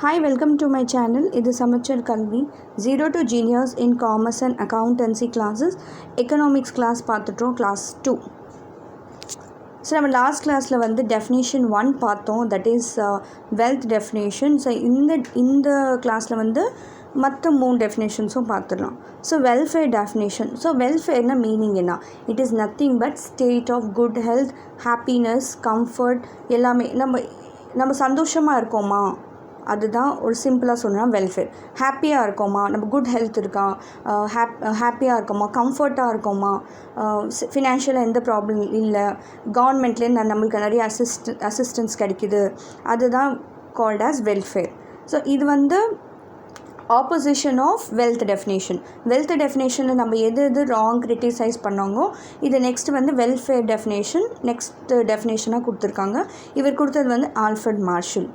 Hi, welcome to my channel. இது சமச்சர் கல்வி 0 to Genius in Commerce and Accountancy classes. Economics class பார்த்துட்டோம் class 2. So நம்ம last கிளாஸில் வந்து டெஃபினேஷன் 1 பார்த்தோம், that is wealth definition. So இந்த கிளாஸில் வந்து மற்ற 3 டெஃபினேஷன்ஸும் பார்த்துடலாம். So welfare definition. ஸோ வெல்ஃபேர்னா மீனிங் என்ன? It is nothing but state of good health, happiness, comfort எல்லாமே. நம்ம சந்தோஷமாக இருக்கோமா, அதுதான் ஒரு சிம்பிளாக சொன்னால் வெல்ஃபேர். ஹாப்பியாக இருக்கோமா, நம்ம குட் ஹெல்த் இருக்கா, ஹாப்பியாக இருக்கோமா, கம்ஃபர்ட்டாக இருக்கோமா, ஃபினான்ஷியலாக எந்த ப்ராப்ளம் இல்லை, கவர்மெண்ட்லேருந்து நம்மளுக்கு நிறைய அசிஸ்டன்ஸ் கிடைக்குது, அதுதான் கால்ட் ஆஸ் வெல்ஃபேர். ஸோ இது வந்து opposition of wealth definition. Wealth டெஃபினேஷனில் நம்ம எது ராங் கிரிட்டிசைஸ் பண்ணாங்கோ, இது நெக்ஸ்ட் வந்து வெல்ஃபேர் டெஃபினேஷன் நெக்ஸ்ட் டெஃபினேஷனாக கொடுத்துருக்காங்க. இவர் கொடுத்தது வந்து ஆல்ஃப்ரட் மார்ஷல்.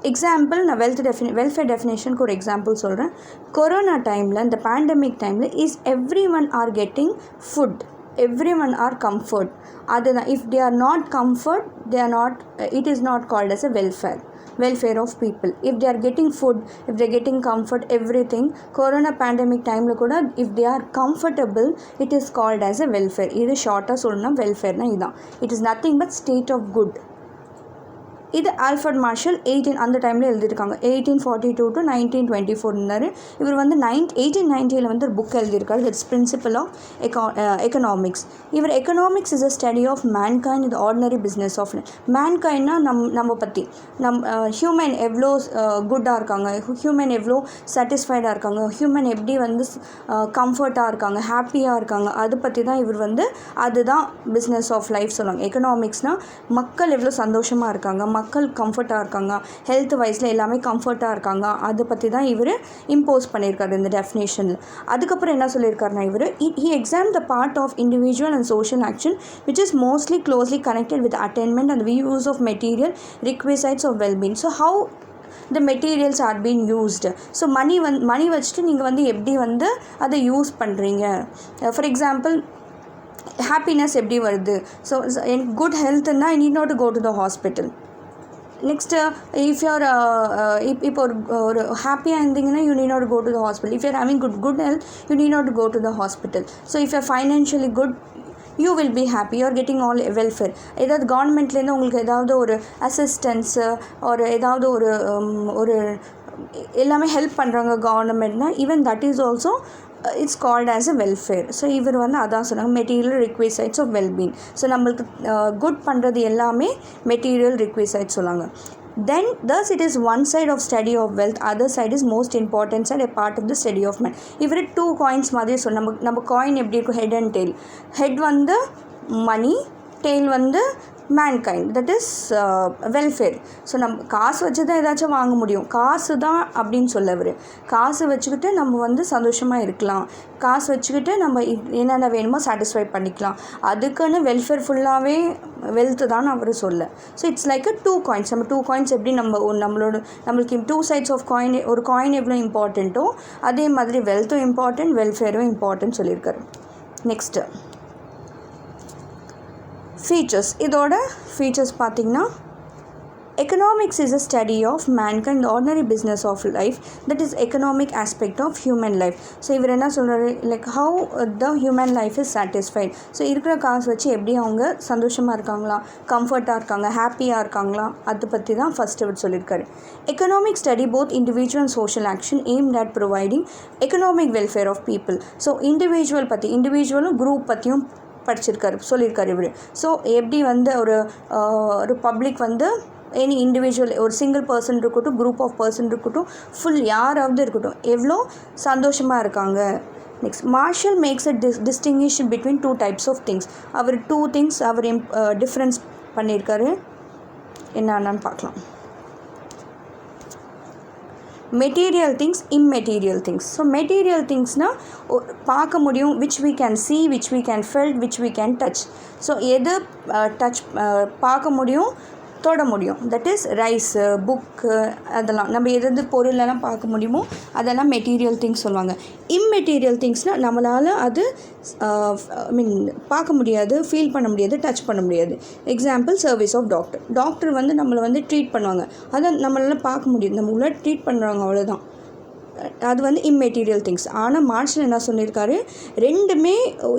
எக்ஸாம்பிள், நான் வெல்ஃபேர் டெஃபினேஷனுக்கு ஒரு எக்ஸாம்பிள் சொல்கிறேன். கொரோனா டைமில், இந்த பேண்டமிக் டைமில் is everyone are getting food, everyone are comfort. அதுதான், if they are not comfort, they are not, it is not called as a welfare of people. If they are getting food, if they are getting comfort, everything, corona pandemic time la kuda if they are comfortable, it is called as a welfare. Idu short ah solna welfare na idan. It is nothing but state of good. இது Alfred marshal அந்த டைமில் எழுதியிருக்காங்க. 1842 to 1924 இருந்தார். இவர் வந்து 1890 வந்து ஒரு book எழுதியிருக்காரு, இட்ஸ் பிரின்சிபல் ஆஃப் எக்கனாமிக்ஸ். இவர் economics is a study of mankind இது ஆர்டினரி பிஸ்னஸ் ஆஃப் மேன்கைண்ட்னா நம்ம பற்றி ஹியூமன் எவ்வளோ குட்டாக இருக்காங்க, ஹியூமன் எவ்வளோ சாட்டிஸ்ஃபைடாக இருக்காங்க, ஹியூமன் எப்படி வந்து கம்ஃபர்ட்டாக இருக்காங்க, ஹாப்பியாக இருக்காங்க, அது பற்றி தான் இவர் வந்து, அதுதான் பிஸ்னஸ் ஆஃப் லைஃப் சொல்லுவாங்க. எக்கனாமிக்ஸ்னால் மக்கள் எவ்வளோ சந்தோஷமாக இருக்காங்க, மக்கள் கம்ஃபர்ட்டாக இருக்காங்க, ஹெல்த் வைஸில் எல்லாமே கம்ஃபர்ட்டாக இருக்காங்க, அதை பற்றி தான் இவர் இம்போஸ் பண்ணியிருக்காரு இந்த டெஃபினேஷனில். அதுக்கப்புறம் என்ன சொல்லியிருக்காருனா, இவர் he examined the part of individual and social action which is mostly closely connected with attainment and the use of material requisites of well-being. So how the materials are being used. So money வச்சுட்டு நீங்கள் வந்து எப்படி வந்து அதை use பண்ணுறீங்க. For example, happiness எப்படி வருது? So எனக்கு குட் ஹெல்த்னா I need not to go to the hospital. Next, if you're இப்போ ஒரு ஹாப்பியாக இருந்தீங்கன்னா you need not go to the hospital. If you're having good health you need not go to the hospital. So if you're financially good you will be happy, you are getting all welfare. ஏதாவது கவர்மெண்ட்லேருந்து உங்களுக்கு ஏதாவது ஒரு assistance ஒரு ஏதாவது ஒரு எல்லாமே help பண்ணுறாங்க கவர்மெண்ட்னா, even that is also it's called as a welfare. So இவர் வந்து அதான் சொன்னாங்க, material requisites of wellbeing. So நம்மளுக்கு குட் பண்ணுறது எல்லாமே மெட்டீரியல் ரிக்விசைட்ஸ் சொன்னாங்க. Then thus it is one side of study of wealth, other side is most important side, a part of the study of man. இவர் 2 coins மாதிரி சொன்ன, நம்ம coin எப்படி இருக்கும், ஹெட் அண்ட் டெய்ல். ஹெட் வந்து மணி, டெய்ல் வந்து mankind, that is welfare. So நம்ம காசு வச்சு தான் ஏதாச்சும் வாங்க முடியும், காசு தான் அப்படின்னு சொல்லவர். காசு வச்சுக்கிட்டு நம்ம வந்து சந்தோஷமாக இருக்கலாம், காசு வச்சுக்கிட்டு நம்ம என்னென்ன வேணுமோ சாட்டிஸ்ஃபை பண்ணிக்கலாம், அதுக்குன்னு வெல்ஃபேர் ஃபுல்லாகவே வெல்த்து தான் அவர் சொல்ல. So it's like a 2 coins. நம்ம 2 coins எப்படி நம்மளுக்கு 2 sides ஆஃப் காயின், ஒரு காயின் எவ்வளோ இம்பார்ட்டண்ட்டோ அதே மாதிரி வெல்த்தும் இம்பார்ட்டண்ட், வெல்ஃபேரும் இம்பார்ட்டன்ட் சொல்லியிருக்காரு. Next features. இதோட ஃபீச்சர்ஸ் பார்த்திங்கன்னா, economics is a study of mankind, the ordinary business of life, that is economic aspect of human life. So இவர் என்ன சொல்கிறாரு, like how the human life is satisfied. So இருக்கிற காசு வச்சு எப்படி அவங்க சந்தோஷமாக இருக்காங்களா, கம்ஃபர்ட்டாக இருக்காங்க, ஹாப்பியாக இருக்காங்களா, அதை பற்றி தான் ஃபஸ்ட் இவர் சொல்லியிருக்காரு. Economic study both individual and social action aimed at providing economic welfare of people. So individual பற்றி, இண்டிவிஜுவலும் குரூப் பற்றியும் சொல்லியிருக்காரு இவர். ஸோ எப்படி வந்து ஒரு பப்ளிக் வந்து எனி இண்டிவிஜுவல், ஒரு சிங்கிள் பர்சன் இருக்கட்டும், குரூப் ஆஃப் பர்சன் இருக்கட்டும், ஃபுல் யாராவது இருக்கட்டும், எவ்வளோ சந்தோஷமாக இருக்காங்க. Next, Marshall makes a distinction between 2 types of things. அவர் 2 things அவர் டிஃப்ரென்ஸ் பண்ணியிருக்காரு, என்னன்னு பார்க்கலாம். Material things, immaterial things. So material திங்ஸ்னால் பார்க்க முடியும், which we can see, which we can felt, which we can touch. So எது பார்க்க முடியும், தொட முடியும். தட் இஸ் ரைஸு, புக்கு, அதெல்லாம் நம்ம எது பொருளெல்லாம் பார்க்க முடியுமோ அதெல்லாம் மெட்டீரியல் திங்ஸ் சொல்லுவாங்க. இம்மெட்டீரியல் திங்ஸ்னால் நம்மளால் அது பார்க்க முடியாது, ஃபீல் பண்ண முடியாது, டச் பண்ண முடியாது. எக்ஸாம்பிள் சர்வீஸ் ஆஃப் டாக்டர் வந்து நம்மளை வந்து ட்ரீட் பண்ணுவாங்க, அதை நம்மளால் பார்க்க முடியாது, நம்ம உள்ள ட்ரீட் பண்ணுறாங்க, அவ்வளோதான். அது வந்து இம்மெட்டீரியல் திங்ஸ். ஆனால் மார்ஷல் என்ன சொல்லியிருக்காரு, ரெண்டுமே.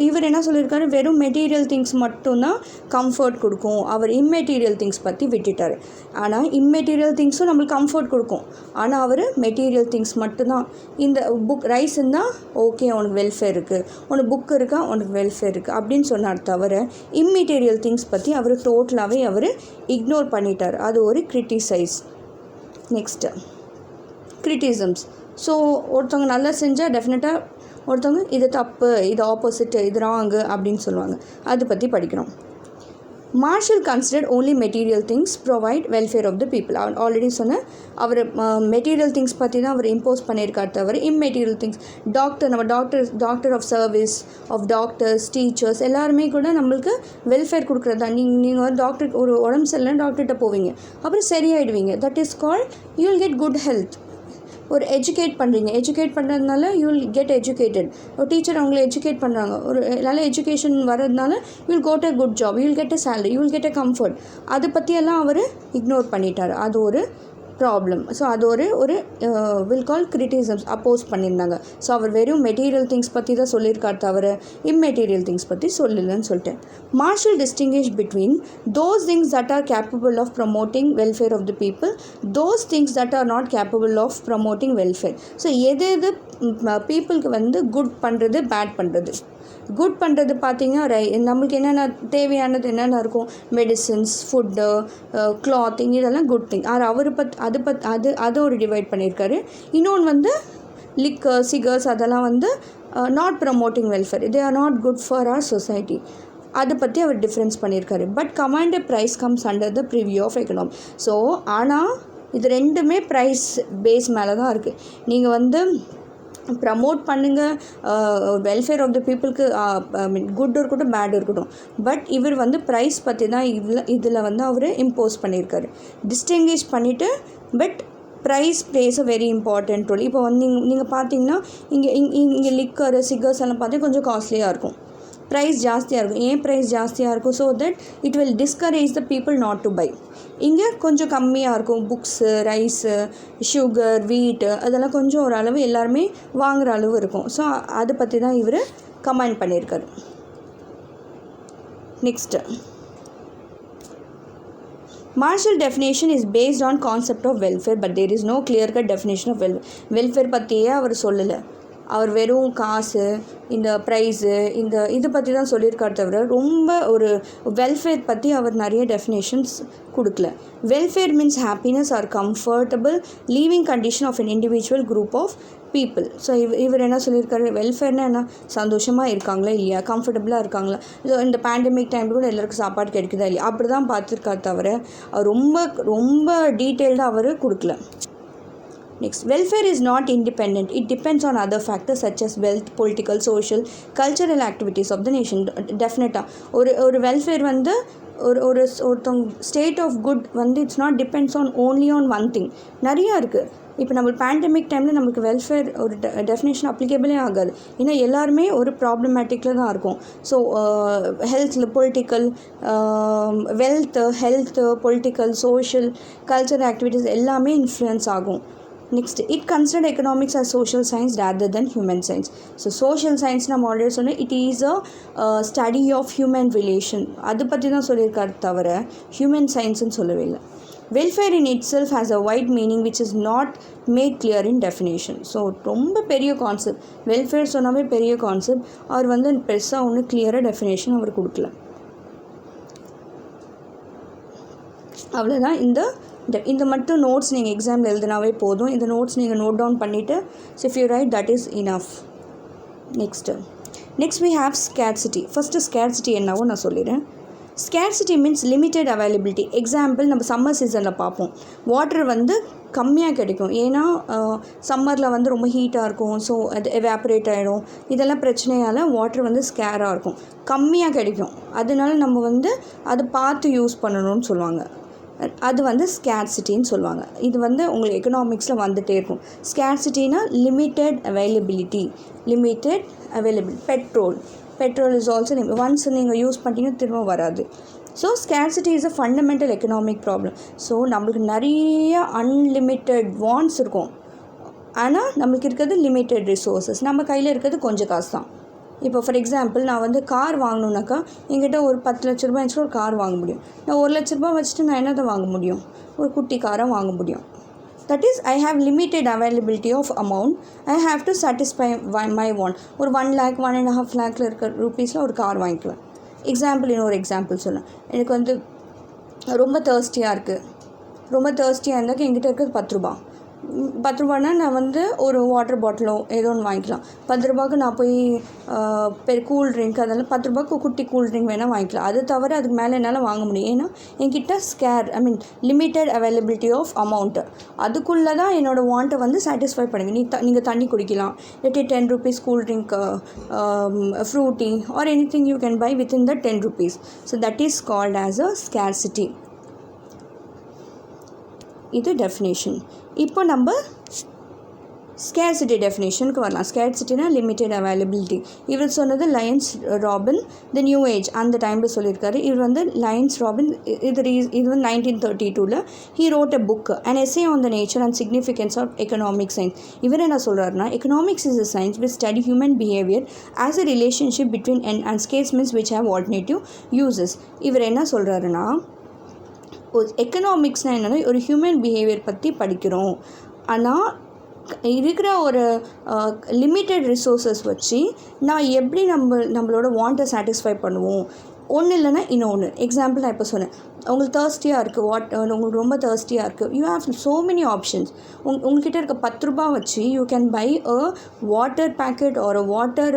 இவர் என்ன சொல்லியிருக்காரு, வெறும் மெட்டீரியல் திங்ஸ் மட்டும்தான் கம்ஃபர்ட் கொடுக்கும், அவர் இம்மெட்டீரியல் திங்ஸ் பற்றி விட்டுட்டார். ஆனால் இம்மெட்டீரியல் திங்ஸும் நம்மளுக்கு கம்ஃபர்ட் கொடுக்கும், ஆனால் அவர் மெட்டீரியல் திங்ஸ் மட்டும்தான். இந்த புக் ரைஸ் இருந்தால் ஓகே உனக்கு வெல்ஃபேர் இருக்குது, உனக்கு புக் இருக்கா உனக்கு வெல்ஃபேர் இருக்குது அப்படின்னு சொன்னார் தவிர இம்மெட்டீரியல் திங்ஸ் பற்றி அவர் டோட்டலாகவே அவர் இக்னோர் பண்ணிட்டார். அது ஒரு கிரிட்டிசைஸ். Next criticisms. ஸோ ஒருத்தவங்க நல்லா செஞ்சால் டெஃபினட்டாக ஒருத்தவங்க இது தப்பு, இது ஆப்போசிட்டு, இது ராங்கு அப்படின்னு சொல்லுவாங்க. அதை பற்றி படிக்கிறோம். Marshall considered only material things provide welfare of the people. Already சொன்னேன், அவர் மெட்டீரியல் திங்ஸ் பற்றி தான் அவர் இம்போஸ் பண்ணியிருக்கார் தவிர இம்மெட்டீரியல் திங்ஸ் நம்ம doctor of service of doctors, teachers எல்லாருமே கூட நம்மளுக்கு வெல்ஃபேர் கொடுக்குறது தான். நீங்கள் ஒரு டாக்டருக்கு ஒரு உடம்பு சரியில்லைன்னா டாக்டர்கிட்ட போவீங்க, அப்புறம் சரியாயிடுவீங்க. That is called you will get good health. ஒரு எஜுகேட் பண்ணுறதுனால யூ வில் கெட் எஜுகேட்டட். ஒரு டீச்சர் அவங்கள எஜுகேட் பண்ணுறாங்க, ஒரு நல்ல எஜுகேஷன் வர்றதுனால you will got a good job, you will get a salary, you will get a comfort. அதை பற்றியெல்லாம் அவர் இக்னோர் பண்ணிட்டார். அது ஒரு ப்ராப்ளம். ஸோ அது ஒரு வில் கால் கிரிட்டிசம்ஸ் அப்போஸ் பண்ணியிருந்தாங்க. ஸோ அவர் வெறும் மெட்டீரியல் திங்ஸ் பற்றி தான் சொல்லியிருக்கார் தவிர இம்மெட்டீரியல் திங்ஸ் பற்றி சொல்லலைன்னு சொல்லிட்டேன். Marshall distinguish between those things that are capable of promoting welfare of the people, those things that are not capable of promoting welfare. So எது பீப்புளுக்கு வந்து குட் பண்ணுறது, பேட் பண்ணுறது. குட் பண்ணுறது பார்த்திங்கன்னா நம்மளுக்கு என்னென்ன தேவையானது என்னென்ன இருக்கும், மெடிசின்ஸ், ஃபுட்டு, கிளாத்திங், இதெல்லாம் குட் திங். அதை ஒரு டிவைட் பண்ணியிருக்காரு. இன்னொன்று வந்து லிக்கர், சிகர்ஸ், அதெல்லாம் வந்து not promoting welfare, they are not good for our society. அதை பற்றி அவர் டிஃப்ரென்ஸ் பண்ணியிருக்காரு. But command price comes under the purview of economy. So ஆனால் இது ரெண்டுமே ப்ரைஸ் பேஸ் மேலே தான் இருக்குது. நீங்கள் வந்து ப்ரமோட் பண்ணுங்கள் வெல்ஃபேர் ஆஃப் த பீப்புளுக்கு, குட் இருக்கட்டும் பேட் இருக்கட்டும். பட் இவர் வந்து ப்ரைஸ் பற்றி தான் இதில் வந்து அவர் இம்போஸ் பண்ணியிருக்காரு. டிஸ்டிங்கிஷ் பண்ணிவிட்டு but price plays a very important role. இப்போ வந்து நீங்கள் பார்த்தீங்கன்னா இங்கே லிக்கரு, சிகர்ஸ் எல்லாம் பார்த்தீங்கன்னா கொஞ்சம் காஸ்ட்லியாக இருக்கும், ப்ரைஸ் ஜாஸ்தியாக இருக்கும். ஏன் ப்ரைஸ் ஜாஸ்தியாக இருக்கும்? So that it will discourage the people not to buy. இங்கே கொஞ்சம் கம்மியாக இருக்கும், புக்ஸு, ரைஸு, சுகர், வீட்டு, அதெல்லாம் கொஞ்சம் ஓரளவு எல்லாருமே வாங்குகிற அளவு இருக்கும். ஸோ அதை பற்றி தான் இவர் கமெண்ட் பண்ணியிருக்காரு. Next, Marshall definition is based on concept of welfare, but there is no clear-cut definition of welfare பற்றியே அவர் சொல்லலை. அவர் வெறும் காசு, இந்த ப்ரைஸு, இது பற்றி தான் சொல்லியிருக்கார் தவிர ரொம்ப ஒரு வெல்ஃபேர் பற்றி அவர் நிறைய டெஃபினேஷன்ஸ் கொடுக்கல. Welfare means happiness or comfortable living condition of an individual group of people. So இவர் என்ன சொல்லியிருக்காரு, வெல்ஃபேர்னால் என்ன, சந்தோஷமாக இருக்காங்களா இல்லையா, கம்ஃபர்டபுளாக இருக்காங்களா, இந்த பேண்டமிக் டைமில் கூட எல்லாருக்கும் சாப்பாடு கிடைக்குதா இல்லையா, அப்படி தான் பார்த்துருக்காரு தவிர அவர் ரொம்ப டீட்டெயில்டாக அவர் கொடுக்கல. Next, welfare is not independent. It depends on other factors such as wealth, political, social, cultural activities of the nation. Definitely. ஒரு welfare வந்து ஒருத்தவங்க ஸ்டேட் ஆஃப் குட் வந்து it's not depends on only on one thing. நிறையா இருக்குது. இப்போ நம்ம pandemic டைமில் நமக்கு வெல்ஃபேர் ஒரு டெஃபினேஷன் அப்ளிகபிளே ஆகாது. ஏன்னா எல்லாருமே ஒரு ப்ராப்ளமேட்டிக்கில் தான் இருக்கும். ஸோ ஹெல்த்தில், political, health, political, social, cultural activities எல்லாமே இன்ஃப்ளூயன்ஸ் ஆகும். Next, it consider economics as social science rather than human science. So social science நம்ம ஆல்ரெடி சொன்னோம், it is a study of human relation. அதை பற்றி தான் சொல்லியிருக்காரு தவிர ஹியூமன் சயின்ஸ்னு சொல்லவே இல்லை. Welfare in itself has a wide meaning which is not made clear in definition. So ரொம்ப பெரிய கான்செப்ட், வெல்ஃபேர் சொன்னாவே பெரிய கான்செப்ட். அவர் வந்து பெருசாக ஒன்று கிளியராக டெஃபினேஷன் அவர் கொடுக்கல. அவ்வளோதான். இந்த மட்டும் நோட்ஸ் நீங்கள் எக்ஸாமில் எழுதினாவே போதும். இந்த நோட்ஸ் நீங்கள் நோட் டவுன் பண்ணிவிட்டு if you right that is enough. Next we have scarcity. First scarcity என்னவோ நான் சொல்லிடுறேன். Scarcity means limited availability. Example நம்ம சம்மர் சீசனில் பார்ப்போம், வாட்டர் வந்து கம்மியாக கிடைக்கும். ஏன்னா சம்மரில் வந்து ரொம்ப ஹீட்டாக இருக்கும், ஸோ அது எவாப்ரேட் ஆகிடும். இதெல்லாம் பிரச்சனையால் வாட்டர் வந்து ஸ்கேராக இருக்கும், கம்மியாக கிடைக்கும். அதனால நம்ம வந்து அதை பார்த்து யூஸ் பண்ணணும்னு சொல்லுவாங்க. அது வந்து ஸ்கேர்சிட்டின்னு சொல்லுவாங்க. இது வந்து உங்களுக்கு எக்கனாமிக்ஸில் வந்துகிட்டே இருக்கும். ஸ்கேர்சிட்டினா limited availability. Petrol is also once நீங்கள் யூஸ் பண்ணிட்டீங்கன்னா திரும்ப வராது. So scarcity is a fundamental economic problem. So நம்மளுக்கு நிறைய அன்லிமிட்டெட் வாண்ட்ஸ் இருக்கும், ஆனால் நம்மளுக்கு இருக்கிறது லிமிட்டெட் ரிசோர்ஸஸ். நம்ம கையில் இருக்கிறது கொஞ்சம் காசு தான். இப்போ ஃபார் எக்ஸாம்பிள் நான் வந்து கார் வாங்கணுன்னாக்கா என்கிட்ட ஒரு 10 லட்ச ரூபாய் வச்சுட்டு ஒரு கார் வாங்க முடியும். நான் 1 லட்ச ரூபாய் வச்சுட்டு நான் என்னதை வாங்க முடியும்? ஒரு குட்டி காரை வாங்க முடியும். That is I have limited availability of amount. I have to satisfy my want. ஒரு 1 lakh 1.5 lakh இருக்கிற ரூபீஸில் ஒரு கார் வாங்கிக்குவேன். இன்னொரு எக்ஸாம்பிள் சொன்னேன். எனக்கு வந்து ரொம்ப தேர்ஸ்டியாக இருந்தாக்க என்கிட்ட இருக்கிறது 10 ரூபா. 10 ரூபானா நான் வந்து ஒரு வாட்டர் பாட்டிலோ ஏதோ ஒன்று வாங்கிக்கலாம். 10 ரூபாய்க்கு நான் போய் கூல் ட்ரிங்க் அதெல்லாம் 10 ரூபாய்க்கு குட்டி கூல் ட்ரிங்க் வேணால் வாங்கிக்கலாம். அது தவிர அதுக்கு மேலே என்னால் வாங்க முடியும். ஏன்னா என்கிட்ட லிமிட்டட் அவைலபிலிட்டி ஆஃப் அமௌண்ட்டு. அதுக்குள்ளே தான் என்னோடய வாண்ட்டை வந்து சாட்டிஸ்ஃபை பண்ணுங்க. நீங்கள் தண்ணி குடிக்கலாம், இல்லாட்டி 10 rupees cool drink, Frooti or any thing you can buy within the 10 rupees. So that is called as a scarcity. இது டெஃபினேஷன். இப்போ நம்ம ஸ்கேர்சிட்டி டெஃபினேஷனுக்கு வரலாம். ஸ்கேர்சிட்டினா லிமிட்டட் அவைலபிலிட்டி. இவர் சொன்னது Lionel Robbins, the new age அந்த டைமில் சொல்லியிருக்காரு. இவர் வந்து லயன்ஸ் ராபின் இது வந்து 1932 he wrote a book and essay on the nature and significance of economic science. இவர் என்ன சொல்கிறாருன்னா, economics is a science which study human behaviour as a relationship between and scarce means which have alternative uses. இவர் என்ன சொல்கிறாருன்னா, எக்கனாமிக்ஸ்னால் என்னென்னா ஒரு human behaviour பற்றி படிக்கிறோம். ஆனால் இருக்கிற ஒரு லிமிட்டட் ரிசோர்ஸஸ் வச்சு நான் எப்படி நம்மளோட வாண்ட்டை சாட்டிஸ்ஃபை பண்ணுவோம். ஒன்று இல்லைன்னா இன்னொன்று. எக்ஸாம்பிள் நான் இப்போ சொன்னேன், உங்களுக்கு தேர்ஸ்டியாக இருக்குது, உங்களுக்கு ரொம்ப தேர்ஸ்டியாக இருக்குது, you have so many options. உங்கள்கிட்ட இருக்க 10 ரூபா வச்சு you can buy a water packet or a water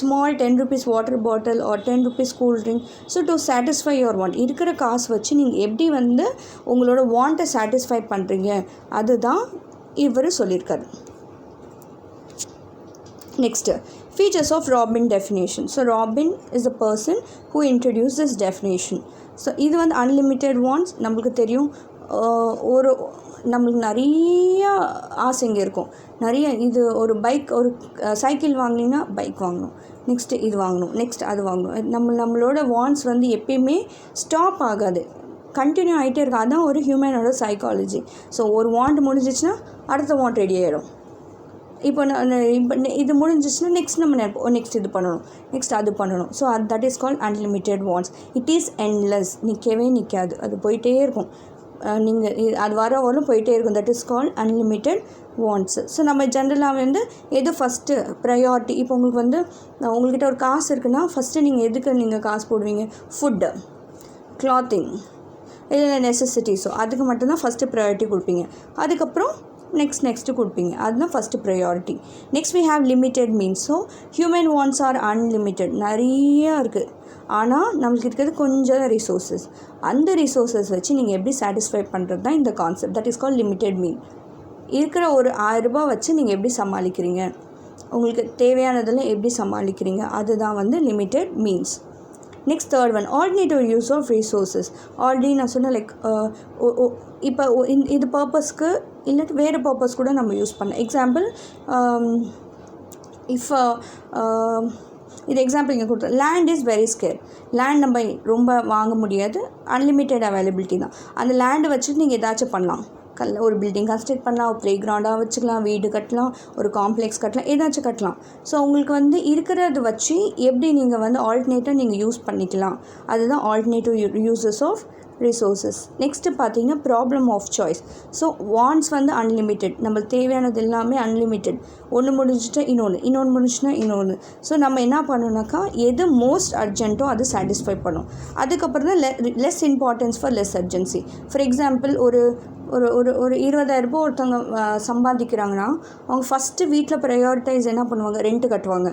small 10 rupees water bottle or 10 rupees cool drink. So to satisfy your want, இருக்கிற காசு வச்சு நீங்கள் எப்படி வந்து உங்களோட வாண்ட்டை சாட்டிஸ்ஃபை பண்ணுறீங்க, அதுதான் இவர் சொல்லியிருக்காரு. Next, features of Robin definition. So Robin is the person who introduced this definition. So இது வந்து unlimited wants. நம்மளுக்கு தெரியும், நம்மளுக்கு நிறைய ஆசைங்க இருக்கும். இது ஒரு பைக், ஒரு சைக்கிள் வாங்கினீங்கன்னா பைக் வாங்கணும், நெக்ஸ்ட்டு இது வாங்கணும், நெக்ஸ்ட் அது வாங்கணும். நம்மளோட வாண்ட்ஸ் வந்து எப்பயுமே ஸ்டாப் ஆகாது, கண்டினியூ ஆகிட்டே இருக்கும். அதுதான் ஒரு ஹியூமனோட சைக்காலஜி. ஸோ ஒரு வாண்ட் முடிஞ்சிச்சுன்னா அடுத்த வாண்ட் ரெடி ஆகிடும். இப்போ இது முடிஞ்சிச்சுன்னா நெக்ஸ்ட் நம்ம நெக்ஸ்ட் இது பண்ணணும், நெக்ஸ்ட் அது பண்ணணும். So that is called unlimited wants. It is endless, நிற்கவே நிற்காது, அது போயிட்டே இருக்கும். நீங்கள் அது வரலும் போயிட்டே இருக்கும். That is called unlimited wants. So நம்ம ஜென்ரலாக வந்து எது ஃபஸ்ட்டு ப்ரையாரிட்டி. இப்போ உங்களுக்கு வந்து உங்கள்கிட்ட ஒரு காசு இருக்குன்னா ஃபஸ்ட்டு நீங்கள் எதுக்கு நீங்கள் காசு போடுவீங்க? ஃபுட்டு, கிளாத்திங், இல்லை நெசசிட்டிஸோ அதுக்கு மட்டும்தான் ஃபஸ்ட்டு ப்ரையாரிட்டி கொடுப்பீங்க. அதுக்கப்புறம் நெக்ஸ்ட்டு கொடுப்பீங்க. அதுதான் first priority. Next we have limited means. So human wants are unlimited, நிறையா இருக்குது. ஆனால் நம்மளுக்கு இருக்கிறது கொஞ்சம் ரிசோர்ஸஸ். அந்த ரிசோர்ஸஸ் வச்சு நீங்கள் எப்படி சாட்டிஸ்ஃபை பண்ணுறது தான் இந்த concept. That is call limited mean. இருக்கிற ஒரு 1000 ரூபாய் வச்சு நீங்கள் எப்படி சமாளிக்கிறீங்க, உங்களுக்கு தேவையானதெல்லாம் எப்படி சமாளிக்கிறீங்க, அதுதான் வந்து limited means. Next third one, alternative use of resources. Already நான் சொன்னேன், லைக் இப்போ இது பர்பஸ்க்கு இல்லாட்டி வேறு பர்பஸ் கூட நம்ம யூஸ் பண்ணலாம். எக்ஸாம்பிள், இது எக்ஸாம்பிள் இங்கே கொடுத்தோம். Land is very scarce. Land நம்ம ரொம்ப வாங்க முடியாது, அன்லிமிட்டெட் அவைலபிலிட்டி தான். அந்த லேண்டை வச்சுட்டு நீங்கள் ஏதாச்சும் பண்ணலாம். ஒரு பில்டிங் கன்ஸ்ட்ரக்ட் பண்ணலாம், ஒரு ப்ளே கிரவுண்டாக வச்சுக்கலாம், வீடு கட்டலாம், ஒரு காம்ப்ளெக்ஸ் கட்டலாம், ஏதாச்சும் கட்டலாம். ஸோ உங்களுக்கு வந்து இருக்கிறத வச்சு எப்படி நீங்கள் வந்து ஆல்டர்னேட்டாக நீங்கள் யூஸ் பண்ணிக்கலாம், அதுதான் alternative uses of resources. Next பார்த்தீங்கன்னா problem of choice. So wants வந்து அன்லிமிட்டெட், நம்மளுக்கு தேவையானது எல்லாமே அன்லிமிட்டெட். ஒன்று முடிஞ்சிட்டா இன்னொன்று முடிஞ்சுன்னா இன்னொன்று. ஸோ நம்ம என்ன பண்ணணும்னாக்கா எது மோஸ்ட் அர்ஜென்ட்டோ அது சாட்டிஸ்ஃபை பண்ணும். அதுக்கப்புறம் தான் less importance for less urgency. For example, ஒரு 20,000 ரூபாய் ஒருத்தவங்க சம்பாதிக்கிறாங்கன்னா அவங்க ஃபஸ்ட்டு வீட்டில் ப்ரையாரிட்டைஸ் என்ன பண்ணுவாங்க? ரெண்ட்டு கட்டுவாங்க,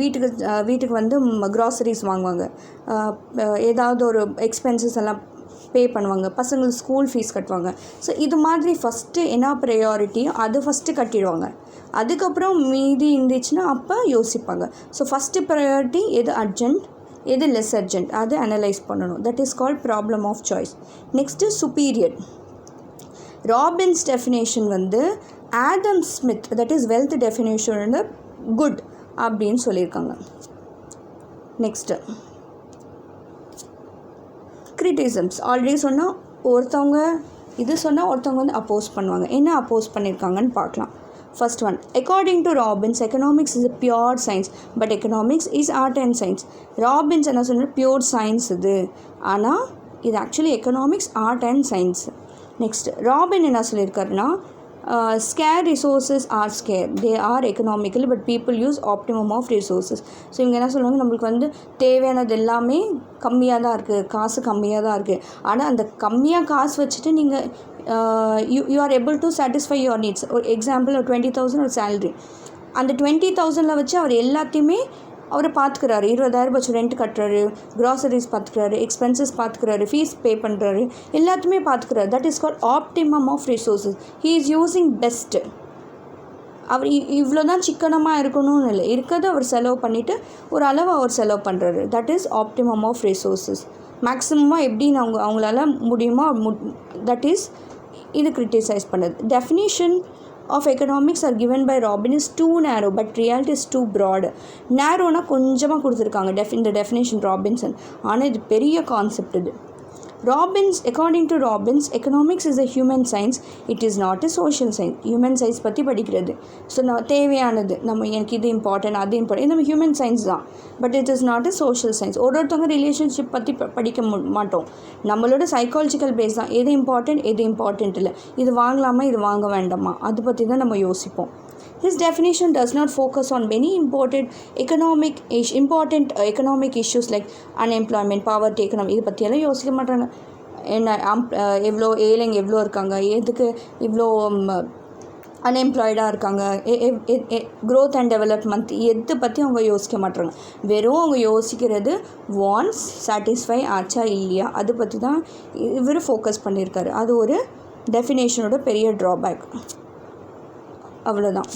வீட்டுக்கு வந்து க்ராசரிஸ் வாங்குவாங்க, ஏதாவது ஒரு எக்ஸ்பென்சஸ் எல்லாம் பே பண்ணுவாங்க, பசங்களுக்கு ஸ்கூல் ஃபீஸ் கட்டுவாங்க. ஸோ இது மாதிரி ஃபஸ்ட்டு என்ன ப்ரையாரிட்டியோ அது ஃபஸ்ட்டு கட்டிடுவாங்க. அதுக்கப்புறம் மீதி இருந்துச்சுன்னா அப்போ யோசிப்பாங்க. ஸோ ஃபஸ்ட்டு ப்ரையாரிட்டி எது அர்ஜென்ட், எது லெஸ் அர்ஜென்ட் அது அனலைஸ் பண்ணணும். That is called problem of choice. Next superior. Robbins definition வந்து Adam Smith that is wealth definition good அப்படின்னு சொல்லியிருக்காங்க. Next criticisms. ஆல்ரெடி சொன்னால் ஒருத்தவங்க இது சொன்னால் ஒருத்தவங்க வந்து அப்போஸ் பண்ணுவாங்க. என்ன அப்போஸ் பண்ணியிருக்காங்கன்னு பார்க்கலாம். First one, according to Robbins economics is a pure science but economics is art and science. Robbins என்ன சொன்னார், பியூர் சயின்ஸ் இது, ஆனால் இது actually economics art and science. Next Robbins என்ன சொல்லியிருக்காருன்னா, scarce resources are scarce, they are economical but people use optimum of resources. So இவங்க என்ன சொல்லுவாங்க, நம்மளுக்கு வந்து தேவையானது எல்லாமே கம்மியாக தான் இருக்குது, காசு கம்மியாக தான் இருக்குது, ஆனால் அந்த கம்மியாக காசு வச்சுட்டு நீங்கள் you are able to satisfy your needs. ஒரு எக்ஸாம்பிள், ஒரு 20,000 ஒரு சேலரி, அந்த 20,000 வச்சு அவர் எல்லாத்தையுமே அவர் பார்த்துக்கிறாரு. 20,000 வச்சு ரெண்ட் கட்டுறாரு, க்ராசரிஸ் பார்த்துக்கிறாரு, எக்ஸ்பென்சஸ் பார்த்துக்கிறாரு, ஃபீஸ் பே பண்ணுறாரு, எல்லாத்தையுமே பார்த்துக்கிறாரு. That is called optimum of resources. He is using best. அவர் இவ்வளோ தான் சிக்கனமாக இருக்கணும்னு இல்லை, இருக்கிறத அவர் செலவு பண்ணிவிட்டு ஒரு அளவு அவர் செலவு பண்ணுறாரு. That is optimum of resources. மேக்ஸிமமாக எப்படி அவங்களால முடியுமோ தட் இஸ் இது கிரிட்டிசைஸ் பண்ணுது. Definition of economics are given by Robin is too narrow but reality is too broad. narrowனா கொஞ்சமாக கொடுத்துருக்காங்க இந்த டெஃபினேஷன் ராபின்சன், ஆனால் இது பெரிய கான்செப்ட். இது Robbins, according to Robbins, economics is a human science, it is not a social science. Human science பற்றி படிக்கிறது. So நான் தேவையானது நம்ம எனக்கு இது இம்பார்ட்டன்ட் அது இம்பார்ட்டன்ட், நம்ம ஹியூமன் சயின்ஸ் தான், but it is not a social science. ஒருத்தவங்க ரிலேஷன்ஷிப் பற்றி படிக்க மாட்டோம், நம்மளோட சைக்காலஜிக்கல் பேஸ் தான், எது இம்பார்ட்டன்ட் இல்லை, இது வாங்கலாமா இது வாங்க வேண்டாமா, அது பற்றி தான் நம்ம யோசிப்போம். His definition does not focus on many important economic issues like unemployment, poverty, economy. இது பற்றியெல்லாம் யோசிக்க மாட்டாங்க. என்ன எவ்வளோ ஏழைங்க எவ்வளோ இருக்காங்க, எதுக்கு இவ்வளோ அன்எம்ப்ளாய்டாக இருக்காங்க, க்ரோத் அண்ட் டெவலப்மெண்ட், எது பற்றி அவங்க யோசிக்க மாட்டாங்க. வெறும் அவங்க யோசிக்கிறது வான்ஸ் சாட்டிஸ்ஃபை ஆச்சா இல்லையா, அது பற்றி தான் இவர் ஃபோக்கஸ் பண்ணியிருக்காரு. அது ஒரு டெஃபினேஷனோட பெரிய ட்ராபேக். அவ்வளோதான்.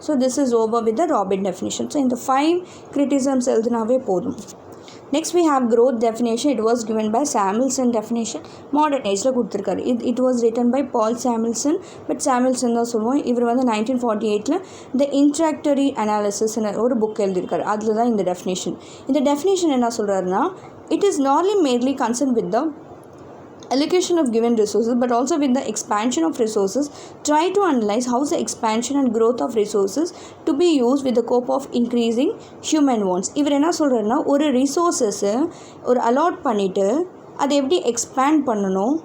So this is over with the Robin definition. So இந்த 5 கிரிட்டிசம்ஸ் எழுதினாவே போதும். Next we have growth definition. It was given by Samuelson definition. Modern ஏஜில் கொடுத்துருக்காரு. It was written by Paul Samuelson, but Samuelson தான் சொல்லுவோம். இவர் வந்து 1948 த இன்ட்ராக்டரி அனாலிசிஸ்னு ஒரு புக் எழுதியிருக்காரு. அதில் தான் இந்த டெஃபினேஷன். இந்த டெஃபினேஷன் என்ன சொல்கிறாருன்னா, it is not Marley concern with the allocation of given resources but also with the expansion of resources. Try to analyze how the expansion and growth of resources to be used with the scope of increasing human wants. இவர் என்ன சொல்கிறாருன்னா, ஒரு ரிசோர்ஸஸை ஒரு allot பண்ணிவிட்டு அதை எப்படி expand பண்ணணும்,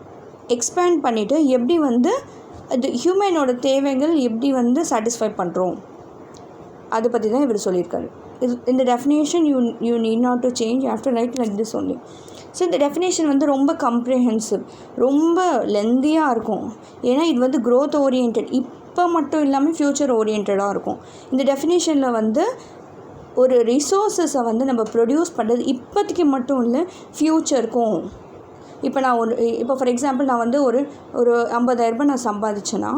expand பண்ணிவிட்டு எப்படி வந்து அது ஹியூமனோட தேவைகள் எப்படி வந்து சாட்டிஸ்ஃபை பண்ணுறோம், அதை பற்றி தான் இவர் சொல்லியிருக்காரு. இந்த definition you need not to change after right like this only. So இந்த டெஃபினேஷன் வந்து ரொம்ப கம்ப்ரிஹென்சிவ், ரொம்ப லென்த்தியாக இருக்கும். ஏன்னா இது வந்து க்ரோத் ஓரியன்ட், இப்போ மட்டும் இல்லாமல் ஃப்யூச்சர் ஓரியன்டாக இருக்கும். இந்த டெஃபினேஷனில் வந்து ஒரு ரிசோர்ஸஸை வந்து நம்ம ப்ரொடியூஸ் பண்ணுறது இப்போதைக்கு மட்டும் இல்லை, ஃப்யூச்சருக்கும். இப்போ ஃபார் எக்ஸாம்பிள் நான் வந்து ஒரு 50,000 நான் சம்பாதிச்சேன்னா,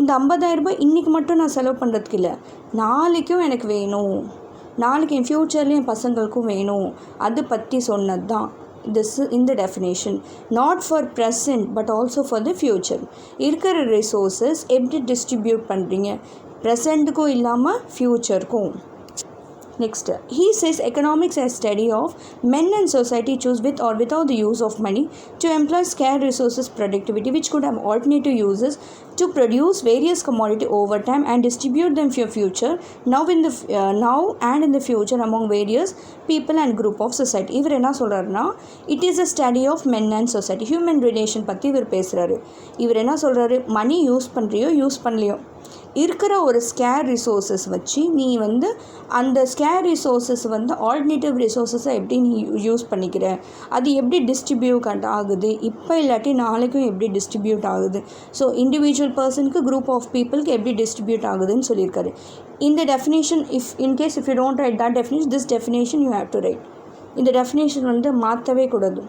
இந்த 50,000 இன்றைக்கி மட்டும் நான் செலவு பண்ணுறதுக்கு இல்லை, நாளைக்கும் எனக்கு வேணும், நாளைக்கு என் ஃப்யூச்சர்லேயும் என் பசங்களுக்கும் வேணும், அது பற்றி சொன்னது தான் இந்த definition. Not for present but also for the future. இருக்கிற ரிசோர்ஸஸ் எப்படி டிஸ்ட்ரிபியூட் பண்ணுறீங்க, ப்ரெசண்ட்டுக்கும் இல்லாமல் ஃப்யூச்சருக்கும். Next, he says economics is study of men and society choose with or without the use of money to employ scarce resources productivity which could have alternative uses to produce various commodity over time and distribute them for future now and in the future among various people and group of society. இவர் என்ன சொல்கிறாருன்னா, it is a study of men and society, human relation பற்றி இவர் பேசுகிறாரு. இவர் என்ன சொல்கிறாரு, மணி use பண்ணுறியோ use பண்ணலையோ, இருக்கிற ஒரு ஸ்கேர் ரிசோர்ஸஸ் வச்சு நீ வந்து அந்த ஸ்கேர் ரிசோர்ஸஸ் வந்து ஆல்டர்னேட்டிவ் ரிசோர்ஸஸை எப்படி நீ யூஸ் பண்ணிக்கிற, அது எப்படி டிஸ்ட்ரிபியூட் ஆகுது, இப்போ இல்லாட்டி நாளைக்கும் எப்படி டிஸ்ட்ரிபியூட் ஆகுது, ஸோ இண்டிவிஜுவல் பர்சனுக்கு குரூப் ஆஃப் பீப்புளுக்கு எப்படி டிஸ்ட்ரிபியூட் ஆகுதுன்னு சொல்லியிருக்காரு. இந்த definition in case if you don't write that definition, this definition you have to write. இந்த டெஃபினேஷன் வந்து மாற்றவே கூடாது.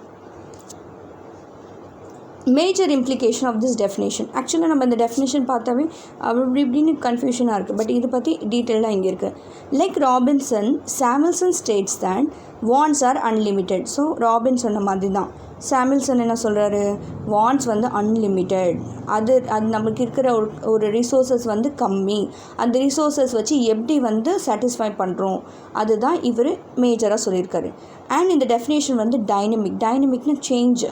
Major implication of this definition. ஆக்சுவலாக நம்ம இந்த டெஃபினேஷன் பார்த்தாவே அப்படி இப்படின்னு கன்ஃபியூஷனாக இருக்குது. பட் இதை பற்றி டீட்டெயிலாக இங்கே இருக்குது. Like Robinson, Samuelson states that wants are unlimited. So Robin சொன்ன மாதிரி தான் சாமுவல்சன் என்ன சொல்கிறாரு, வாண்ட்ஸ் வந்து அன்லிமிட்டெட். அது நம்மளுக்கு இருக்கிற ஒரு ரிசோர்ஸஸ் வந்து கம்மி. அந்த ரிசோர்ஸஸ் வச்சு எப்படி வந்து சாட்டிஸ்ஃபை பண்ணுறோம் அதுதான் இவர் மேஜராக சொல்லியிருக்காரு. அண்ட் இந்த டெஃபினேஷன் வந்து டைனமிக்னு change.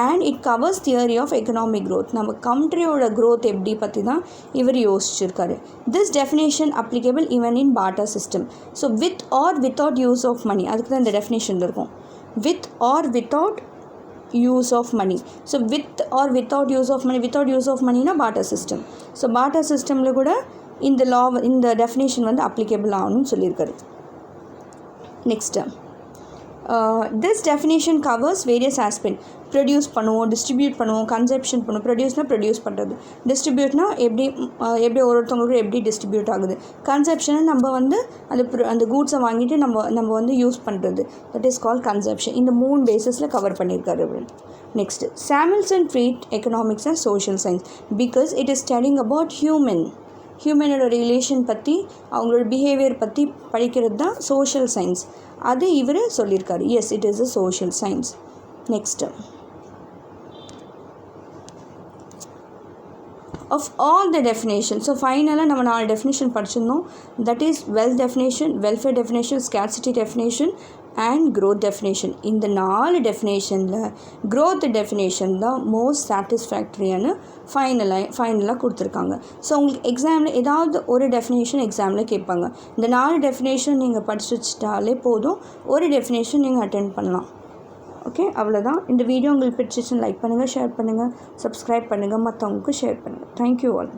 And it covers theory of economic growth. நம்ம கண்ட்ரியோட க்ரோத் எப்படி பற்றி தான் இவர் யோசிச்சிருக்காரு. This definition applicable even in barter system. So with or without use of money, அதுக்கு தான் இந்த டெஃபினேஷனில் இருக்கும். With or without use of money. So with or without use of money, without use of மணினா பார்ட்டர் சிஸ்டம். ஸோ பார்ட்டர் சிஸ்டமில் கூட இந்த definition வந்து அப்ளிகபிள் ஆகணும்னு சொல்லியிருக்காரு. Next this definition covers various aspect. Produce பண்ணுவோம், டிஸ்ட்ரிபியூட் பண்ணுவோம், கன்சப்ஷன் பண்ணுவோம். ப்ரொடியூஸ்னால் ப்ரொடியூஸ் பண்ணுறது, டிஸ்ட்ரிபியூட்னா எப்படி ஒருத்தவங்களுக்கு எப்படி டிஸ்ட்ரிபியூட் ஆகுது. கன்சப்ஷனை நம்ம வந்து அந்த கூட்ஸை வாங்கிட்டு நம்ம வந்து யூஸ் பண்ணுறது, தட் இஸ் கால் கன்சப்ஷன். இந்த 3 பேஸஸில் கவர் பண்ணியிருக்காரு. Next Samuelson treat economics and social science because it is studying about ஹியூமனோட ரிலேஷன் பற்றி, அவங்களோட பிஹேவியர் பற்றி படிக்கிறது தான் சோஷியல் சயின்ஸ். அது இவர் சொல்லியிருக்காரு. Yes, it is a social science. Next of all the definitions. So ஃபைனலாக நம்ம 4 டெஃபினேஷன் படிச்சிருந்தோம். That is wealth definition, welfare definition, scarcity definition and growth definition. இந்த 4 டெஃபினேஷனில் க்ரோத் டெஃபினேஷன் தான் மோஸ்ட் சாட்டிஸ்ஃபேக்ட்ரியான ஃபைனலாக கொடுத்துருக்காங்க. ஸோ உங்களுக்கு எக்ஸாமில் ஏதாவது ஒரு டெஃபினேஷன் எக்ஸாமில் கேட்பாங்க. இந்த 4 டெஃபினேஷன் நீங்கள் படிச்சு வச்சிட்டாலே போதும், ஒரு டெஃபினேஷன் நீங்கள் அட்டென்ட் பண்ணலாம். ஓகே, அவ்வளோதான். இந்த வீடியோ உங்களுக்கு பிடிச்சிச்சுன்னு லைக் பண்ணுங்கள், ஷேர் பண்ணுங்கள், சப்ஸ்கிரைப் பண்ணுங்கள், மற்றவங்களுக்கு ஷேர் பண்ணுங்கள். Thank you all.